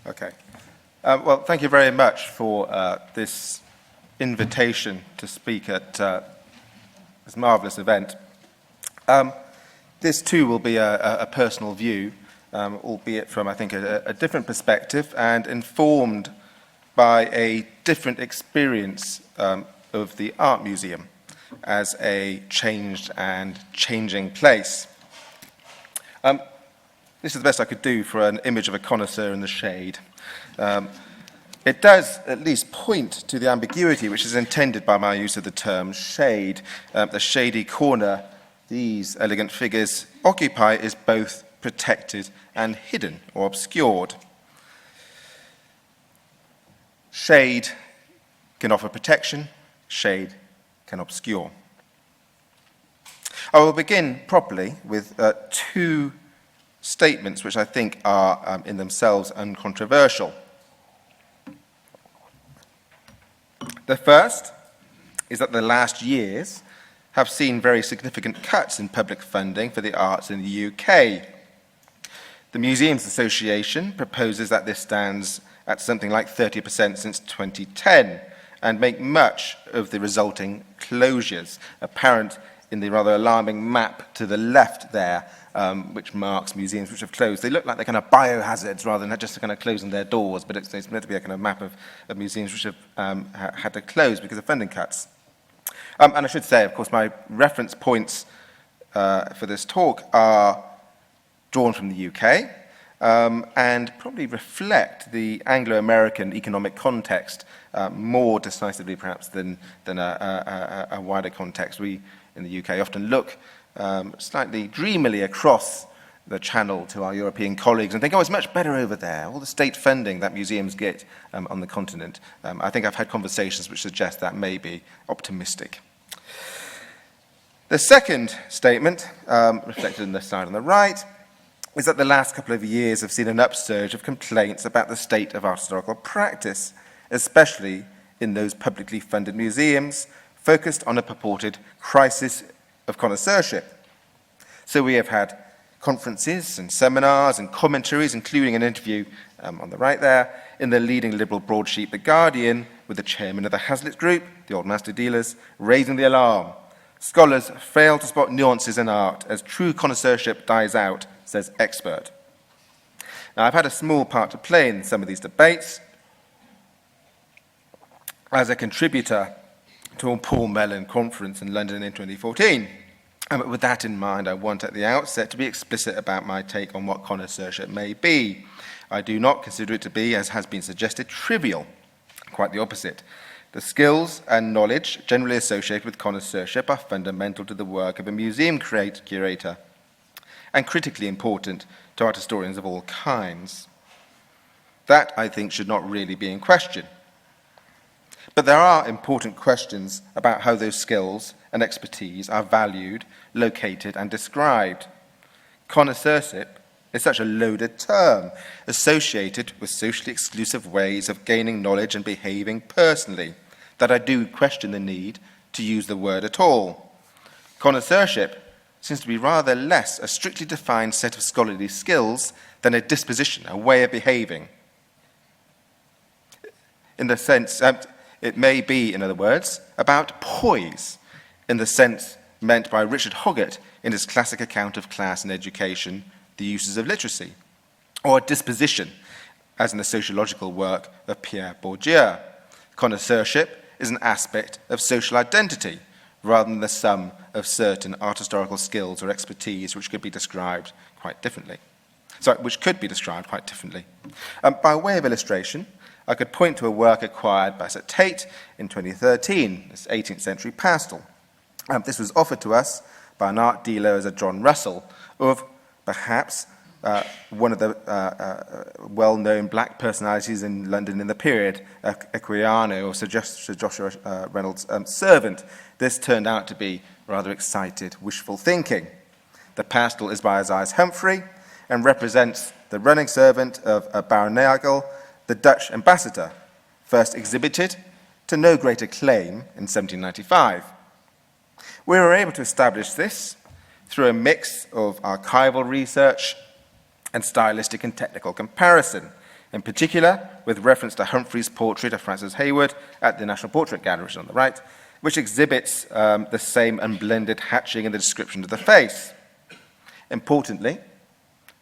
Okay. Well, thank you very much for this invitation to speak at this marvellous event. This too will be a personal view, albeit from, I think, a different perspective and informed by a different experience of the art museum as a changed and changing place. This is the best I could do for an image of a connoisseur in the shade. It does at least point to the ambiguity which is intended by my use of the term shade. The shady corner these elegant figures occupy is both protected and hidden or obscured. Shade can offer protection, shade can obscure. I will begin properly with two statements which I think are in themselves uncontroversial. The first is that the last years have seen very significant cuts in public funding for the arts in the UK. The Museums Association proposes that this stands at something like 30% since 2010 and make much of the resulting closures, apparent in the rather alarming map to the left there, which marks museums which have closed. They look like they're kind of biohazards rather than just kind of closing their doors, but it's meant to be a kind of map of museums which have had to close because of funding cuts. And I should say, of course, my reference points for this talk are drawn from the UK and probably reflect the Anglo-American economic context more decisively perhaps than a wider context. We in the UK often look slightly dreamily across the channel to our European colleagues and think, oh, it's much better over there, all the state funding that museums get on the continent. I think I've had conversations which suggest that may be optimistic. The second statement, reflected in the slide on the right, is that the last couple of years have seen an upsurge of complaints about the state of art historical practice, especially in those publicly funded museums focused on a purported crisis of connoisseurship. So we have had conferences and seminars and commentaries, including an interview on the right there, in the leading liberal broadsheet, The Guardian, with the chairman of the Hazlitt Group, the old master dealers, raising the alarm. Scholars fail to spot nuances in art as true connoisseurship dies out, says expert. Now, I've had a small part to play in some of these debates as a contributor to a Paul Mellon conference in London in 2014. But with that in mind, I want at the outset to be explicit about my take on what connoisseurship may be. I do not consider it to be, as has been suggested, trivial. Quite the opposite. The skills and knowledge generally associated with connoisseurship are fundamental to the work of a museum curator and critically important to art historians of all kinds. That, I think, should not really be in question. But there are important questions about how those skills and expertise are valued, located, and described. Connoisseurship is such a loaded term, associated with socially exclusive ways of gaining knowledge and behaving personally, that I do question the need to use the word at all. Connoisseurship seems to be rather less a strictly defined set of scholarly skills than a disposition, a way of behaving. In the sense, it may be, in other words, about poise, in the sense meant by Richard Hoggart in his classic account of class and education, The Uses of Literacy, or disposition, as in the sociological work of Pierre Bourdieu. Connoisseurship is an aspect of social identity, rather than the sum of certain art historical skills or expertise which could be described quite differently. By way of illustration, I could point to a work acquired by Sir Tate in 2013, this 18th century pastel. This was offered to us by an art dealer as a John Russell of perhaps one of the well-known black personalities in London in the period, Equiano, or Sir Joshua Reynolds' servant. This turned out to be rather excited, wishful thinking. The pastel is by Isaiah Humphrey and represents the running servant of Baron the Dutch ambassador, first exhibited to no great acclaim in 1795. We were able to establish this through a mix of archival research and stylistic and technical comparison. in particular with reference to Humphrey's portrait of Frances Hayward at the National Portrait Gallery, which is on the right, which exhibits the same unblended hatching in the description of the face. Importantly,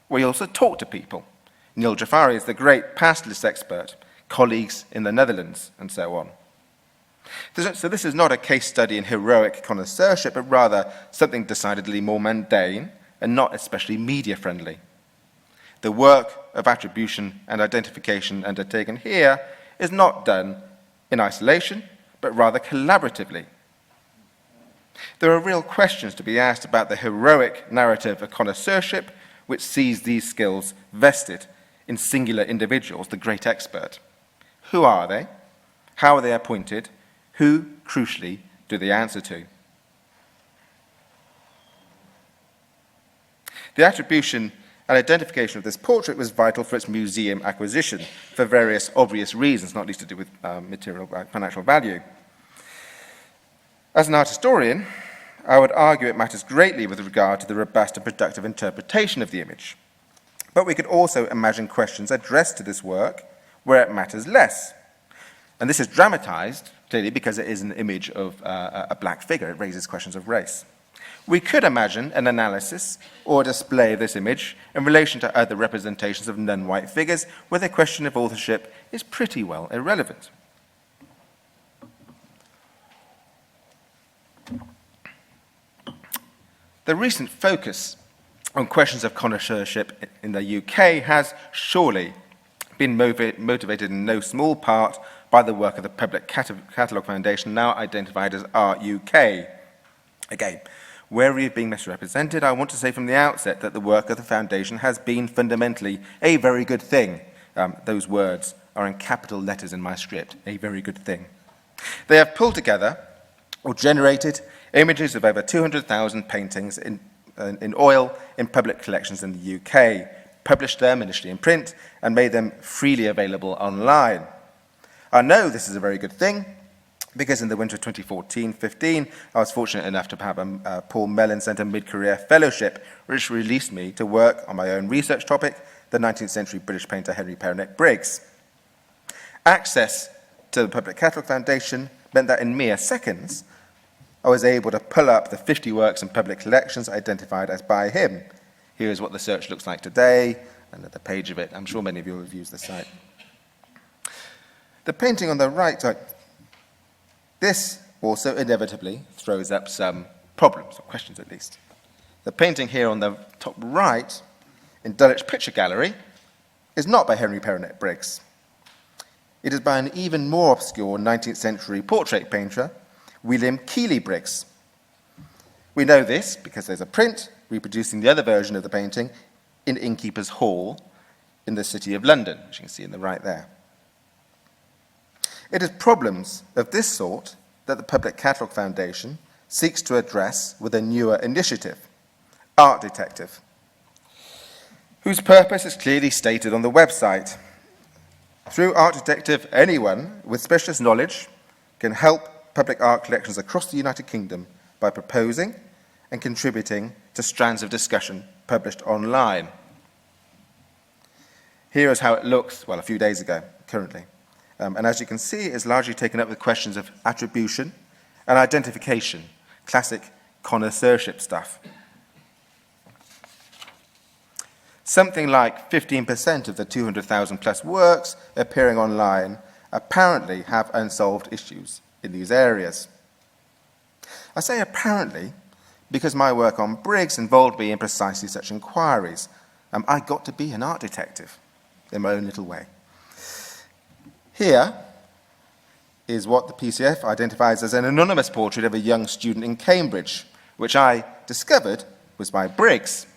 we also talk to people. Neil Jafari is the great pastoralist expert, colleagues in the Netherlands, and so on. So this is not a case study in heroic connoisseurship, but rather something decidedly more mundane and not especially media-friendly. The work of attribution and identification undertaken here is not done in isolation, but rather collaboratively. There are real questions to be asked about the heroic narrative of connoisseurship, which sees these skills vested in singular individuals, the great expert. Who are they? How are they appointed? Who, crucially, do they answer to? The attribution and identification of this portrait was vital for its museum acquisition, for various obvious reasons, not least to do with material financial value. As an art historian, I would argue it matters greatly with regard to the robust and productive interpretation of the image. But we could also imagine questions addressed to this work where it matters less. And this is dramatized, clearly, because it is an image of a black figure. It raises questions of race. We could imagine an analysis or display of this image in relation to other representations of non-white figures where the question of authorship is pretty well irrelevant. The recent focus on questions of connoisseurship in the UK has surely been motivated in no small part by the work of the Public Catalogue Foundation, now identified as Art UK. Again, wary of being misrepresented, I want to say from the outset that the work of the Foundation has been fundamentally a very good thing. Those words are in capital letters in my script, a very good thing. They have pulled together or generated images of over 200,000 paintings in oil in public collections in the UK, published them initially in print, and made them freely available online. I know this is a very good thing, because in the winter of 2014-15, I was fortunate enough to have a Paul Mellon Centre mid-career fellowship, which released me to work on my own research topic, the 19th century British painter Henry Peronnet Briggs. Access to the Public Catalogue Foundation meant that in mere seconds, I was able to pull up the 50 works and public collections identified as by him. Here is what the search looks like today, and at the page of it. I'm sure many of you have used the site. The painting on the right, this also inevitably throws up some problems, or questions at least. The painting here on the top right, in Dulwich Picture Gallery, is not by Henry Peronnet Briggs. It is by an even more obscure 19th century portrait painter, William Keeley Briggs. We know this because there's a print reproducing the other version of the painting in Innkeeper's Hall in the City of London, which you can see in the right there. It is problems of this sort that the Public Catalogue Foundation seeks to address with a newer initiative, Art Detective, whose purpose is clearly stated on the website. Through Art Detective, anyone with specialist knowledge can help public art collections across the United Kingdom by proposing and contributing to strands of discussion published online. Here is how it looks, well, a few days ago, currently. And as you can see, it's largely taken up with questions of attribution and identification, classic connoisseurship stuff. Something like 15% of the 200,000 plus works appearing online apparently have unsolved issues in these areas. I say apparently because my work on Briggs involved me in precisely such inquiries. I got to be an art detective in my own little way. Here is what the PCF identifies as an anonymous portrait of a young student in Cambridge, which I discovered was by Briggs,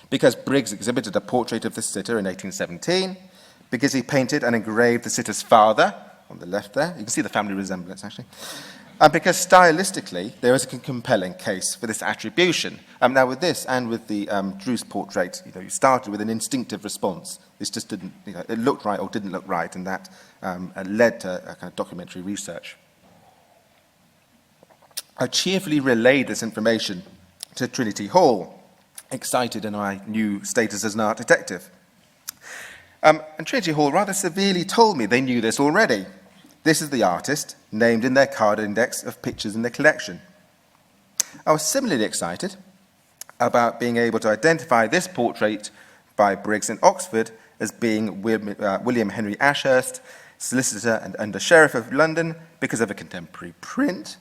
because Briggs exhibited a portrait of the sitter in 1817, because he painted and engraved the sitter's father, on the left there. You can see the family resemblance, actually. And because stylistically, there is a compelling case for this attribution. Now, with this and with the Druce portrait, you started with an instinctive response. This just didn't, it looked right or didn't look right, and that led to a kind of documentary research. I cheerfully relayed this information to Trinity Hall, excited in my new status as an art detective. And Trinity Hall rather severely told me they knew this already. This is the artist named in their card index of pictures in the collection. I was similarly excited about being able to identify this portrait by Briggs in Oxford as being William Henry Ashurst, solicitor and under-sheriff of London, because of a contemporary print,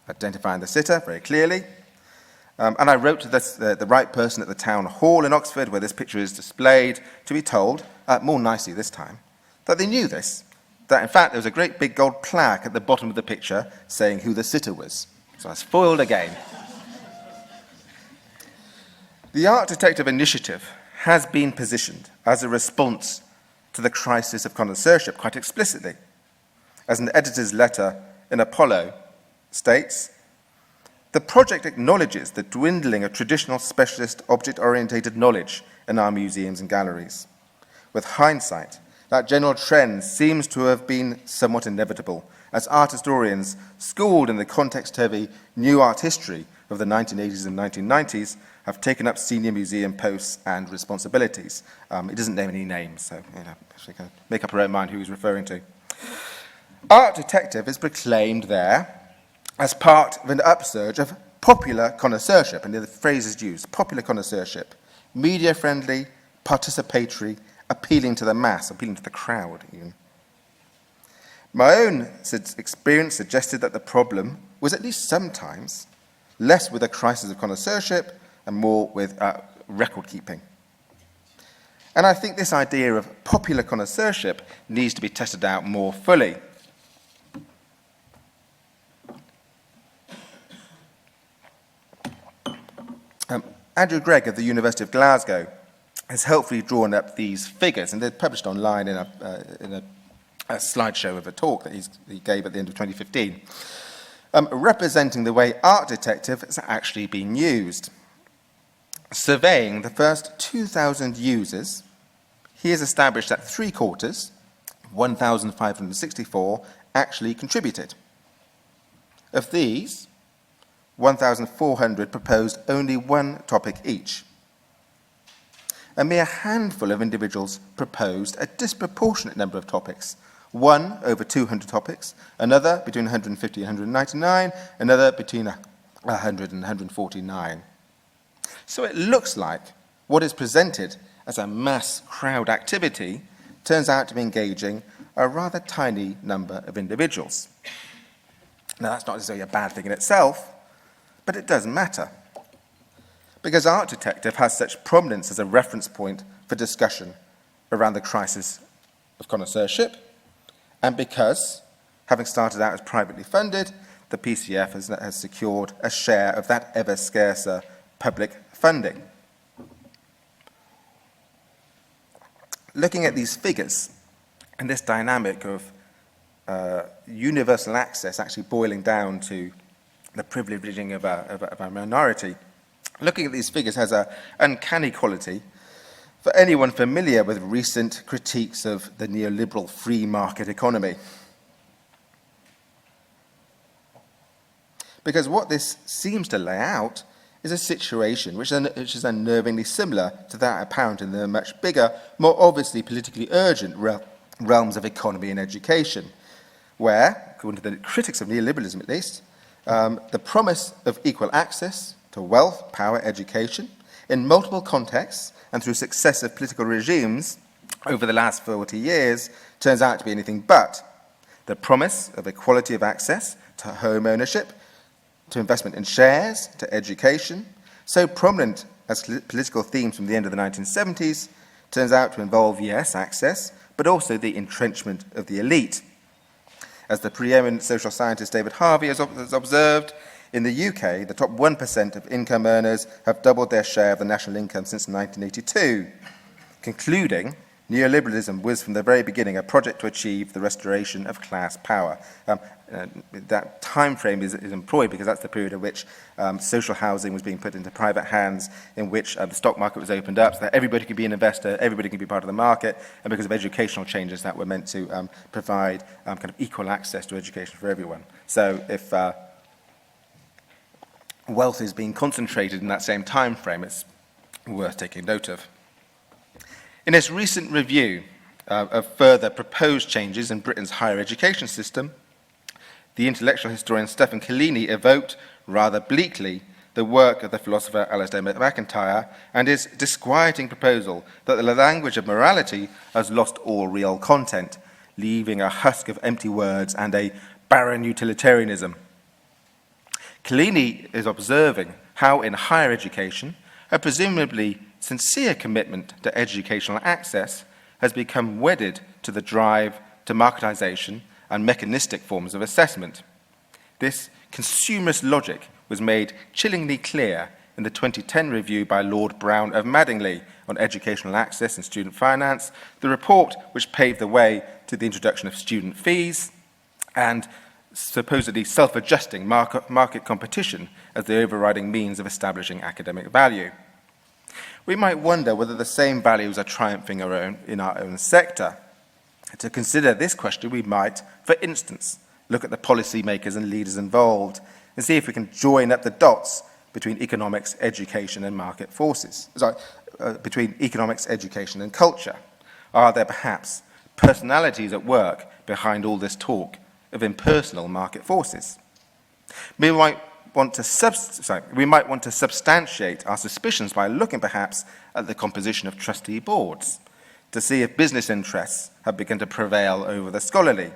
identifying the sitter very clearly. And I wrote to the right person at the town hall in Oxford, where this picture is displayed, to be told, more nicely this time, that they knew this. That, in fact, there was a great big gold plaque at the bottom of the picture saying who the sitter was. So I was foiled again. The Art Detective Initiative has been positioned as a response to the crisis of connoisseurship quite explicitly. As an editor's letter in Apollo states, the project acknowledges the dwindling of traditional specialist object-orientated knowledge in our museums and galleries. With hindsight, that general trend seems to have been somewhat inevitable, as art historians schooled in the context-heavy new art history of the 1980s and 1990s have taken up senior museum posts and responsibilities. It doesn't name any names, so she can make up her own mind who he's referring to. Art Detective is proclaimed there as part of an upsurge of popular connoisseurship, and the phrase is used, popular connoisseurship, media-friendly, participatory, appealing to the mass, appealing to the crowd even. My own experience suggested that the problem was at least sometimes less with a crisis of connoisseurship and more with record-keeping. And I think this idea of popular connoisseurship needs to be tested out more fully. Andrew Gregg of the University of Glasgow has helpfully drawn up these figures, and they're published online in a slideshow of a talk that he gave at the end of 2015, representing the way Art Detective has actually been used. Surveying the first 2,000 users, he has established that 3/4, 1,564, actually contributed. Of these, 1,400 proposed only one topic each. A mere handful of individuals proposed a disproportionate number of topics, one over 200 topics, another between 150 and 199, another between 100 and 149. So it looks like what is presented as a mass crowd activity turns out to be engaging a rather tiny number of individuals. Now, that's not necessarily a bad thing in itself, but it does matter, because Art Detective has such prominence as a reference point for discussion around the crisis of connoisseurship, and because, having started out as privately funded, the PCF has secured a share of that ever scarcer public funding. Looking at these figures and this dynamic of universal access actually boiling down to the privileging of a minority, looking at these figures has an uncanny quality for anyone familiar with recent critiques of the neoliberal free market economy. Because what this seems to lay out is a situation which is unnervingly similar to that apparent in the much bigger, more obviously politically urgent realms of economy and education, where, according to the critics of neoliberalism at least, the promise of equal access to wealth, power, education, in multiple contexts and through successive political regimes over the last 40 years, turns out to be anything but. The promise of equality of access to home ownership, to investment in shares, to education, so prominent as political themes from the end of the 1970s, turns out to involve, yes, access, but also the entrenchment of the elite. As the preeminent social scientist David Harvey has observed, in the UK, the top 1% of income earners have doubled their share of the national income since 1982, concluding neoliberalism was from the very beginning a project to achieve the restoration of class power. That time frame is employed because that's the period in which social housing was being put into private hands, in which the stock market was opened up so that everybody could be an investor, everybody could be part of the market, and because of educational changes that were meant to provide kind of equal access to education for everyone. So if wealth is being concentrated in that same time frame, it's worth taking note of. In its recent review of further proposed changes in Britain's higher education system, the intellectual historian Stephen Collini evoked, rather bleakly, the work of the philosopher Alasdair MacIntyre and his disquieting proposal that the language of morality has lost all real content, leaving a husk of empty words and a barren utilitarianism. Collini is observing how in higher education, a presumably sincere commitment to educational access has become wedded to the drive to marketisation and mechanistic forms of assessment. This consumerist logic was made chillingly clear in the 2010 review by Lord Brown of Madingley on educational access and student finance, the report which paved the way to the introduction of student fees and supposedly self-adjusting market competition as the overriding means of establishing academic value. We might wonder whether the same values are triumphing in our own sector. To consider this question, we might, for instance, look at the policymakers and leaders involved and see if we can join up the dots between economics, education, and market forces. Between economics, education, and culture. Are there perhaps personalities at work behind all this talk of impersonal market forces? We might want to substantiate our suspicions by looking perhaps at the composition of trustee boards to see if business interests have begun to prevail over the scholarly.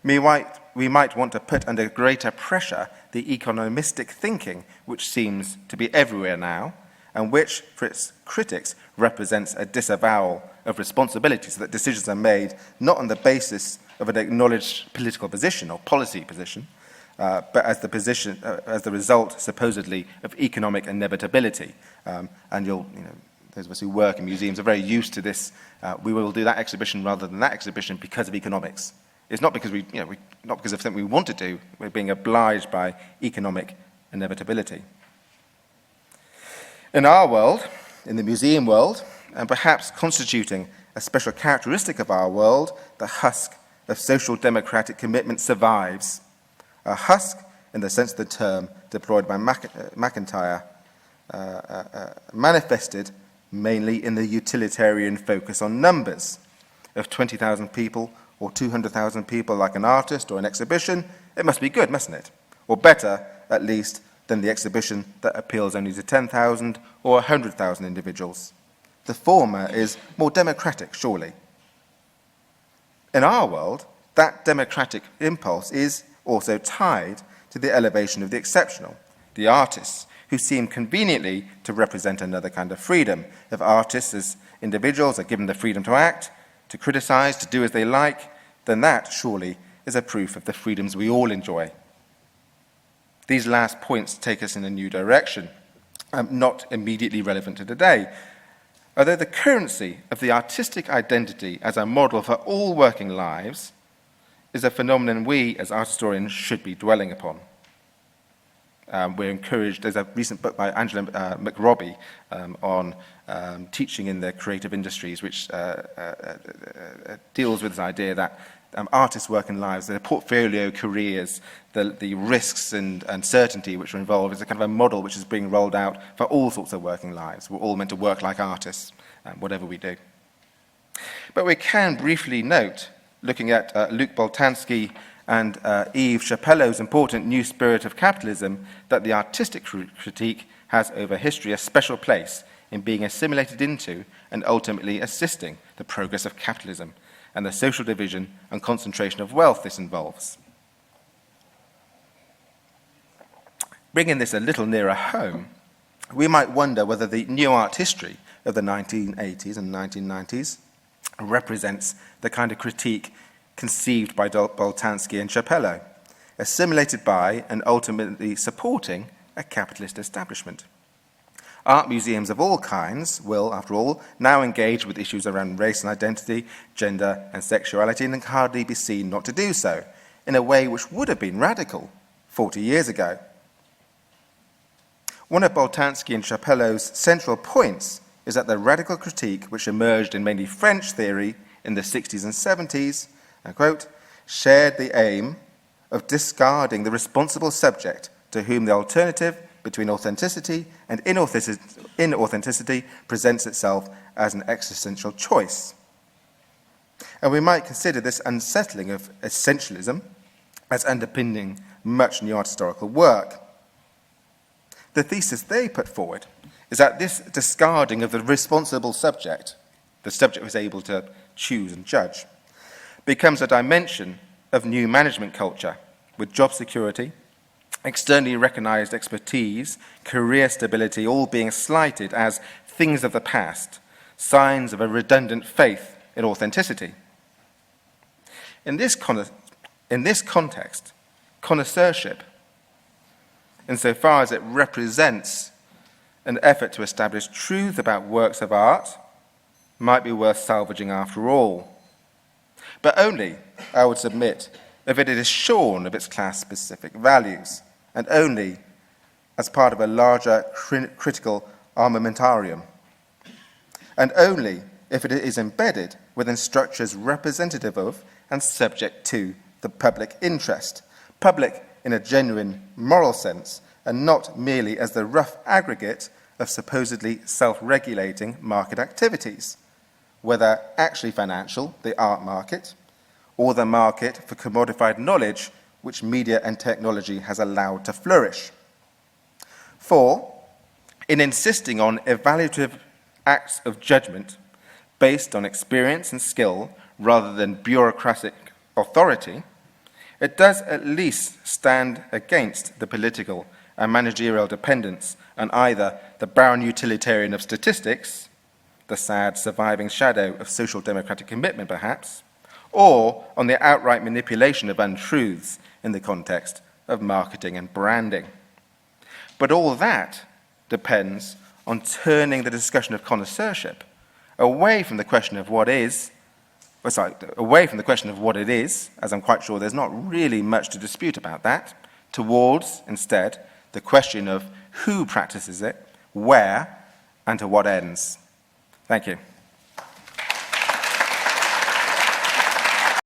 We might want to put under greater pressure the economistic thinking which seems to be everywhere now and which, for its critics, represents a disavowal of responsibility so that decisions are made not on the basis of an acknowledged political position or policy position, but as the result, supposedly, of economic inevitability. And those of us who work in museums are very used to this. We will do that exhibition rather than that exhibition because of economics. It's not because not because of something we want to do. We're being obliged by economic inevitability. In our world, in the museum world, and perhaps constituting a special characteristic of our world, the husk of social democratic commitment survives. A husk, in the sense of the term deployed by MacIntyre, manifested mainly in the utilitarian focus on numbers of 20,000 people or 200,000 people like an artist or an exhibition. It must be good, mustn't it? Or better, at least, than the exhibition that appeals only to 10,000 or 100,000 individuals. The former is more democratic, surely. In our world, that democratic impulse is also tied to the elevation of the exceptional, the artists, who seem conveniently to represent another kind of freedom. If artists as individuals are given the freedom to act, to criticize, to do as they like, then that, surely, is a proof of the freedoms we all enjoy. These last points take us in a new direction, not immediately relevant to today. Although the currency of the artistic identity as a model for all working lives is a phenomenon we, as art historians, should be dwelling upon. We're encouraged, there's a recent book by Angela McRobbie on teaching in the creative industries, which deals with this idea that artists' working lives, their portfolio careers, the risks and uncertainty which are involved is a kind of a model which is being rolled out for all sorts of working lives. We're all meant to work like artists, whatever we do. But we can briefly note, looking at Luc Boltanski and Yves Chapelot's important New Spirit of Capitalism, that the artistic critique has over history a special place in being assimilated into and ultimately assisting the progress of capitalism and the social division and concentration of wealth this involves. Bringing this a little nearer home, we might wonder whether the new art history of the 1980s and 1990s represents the kind of critique conceived by Boltanski and Chapelot, assimilated by and ultimately supporting a capitalist establishment. Art museums of all kinds will, after all, now engage with issues around race and identity, gender and sexuality, and can hardly be seen not to do so, in a way which would have been radical 40 years ago. One of Boltanski and Chapelot's central points is that the radical critique which emerged in mainly French theory in the 60s and 70s, I quote, shared the aim of discarding the responsible subject to whom the alternative between authenticity and inauthenticity presents itself as an existential choice. And we might consider this unsettling of essentialism as underpinning much new art historical work. The thesis they put forward is that this discarding of the responsible subject, the subject was able to choose and judge, becomes a dimension of new management culture, with job security, externally recognized expertise, career stability all being slighted as things of the past, signs of a redundant faith in authenticity. In this context, connoisseurship, insofar as it represents an effort to establish truth about works of art, might be worth salvaging after all. But only, I would submit, if it is shorn of its class-specific values, and only as part of a larger critical armamentarium, and only if it is embedded within structures representative of and subject to the public interest, public in a genuine moral sense, and not merely as the rough aggregate of supposedly self-regulating market activities, whether actually financial, the art market, or the market for commodified knowledge which media and technology has allowed to flourish. For, in insisting on evaluative acts of judgment based on experience and skill rather than bureaucratic authority, it does at least stand against the political and managerial dependence on either the barren utilitarian of statistics, the sad surviving shadow of social democratic commitment perhaps, or on the outright manipulation of untruths in the context of marketing and branding. But all that depends on turning the discussion of connoisseurship away from the question of what is, away from the question of what it is, as I'm quite sure there's not really much to dispute about that, towards, instead, the question of who practices it, where, and to what ends. Thank you.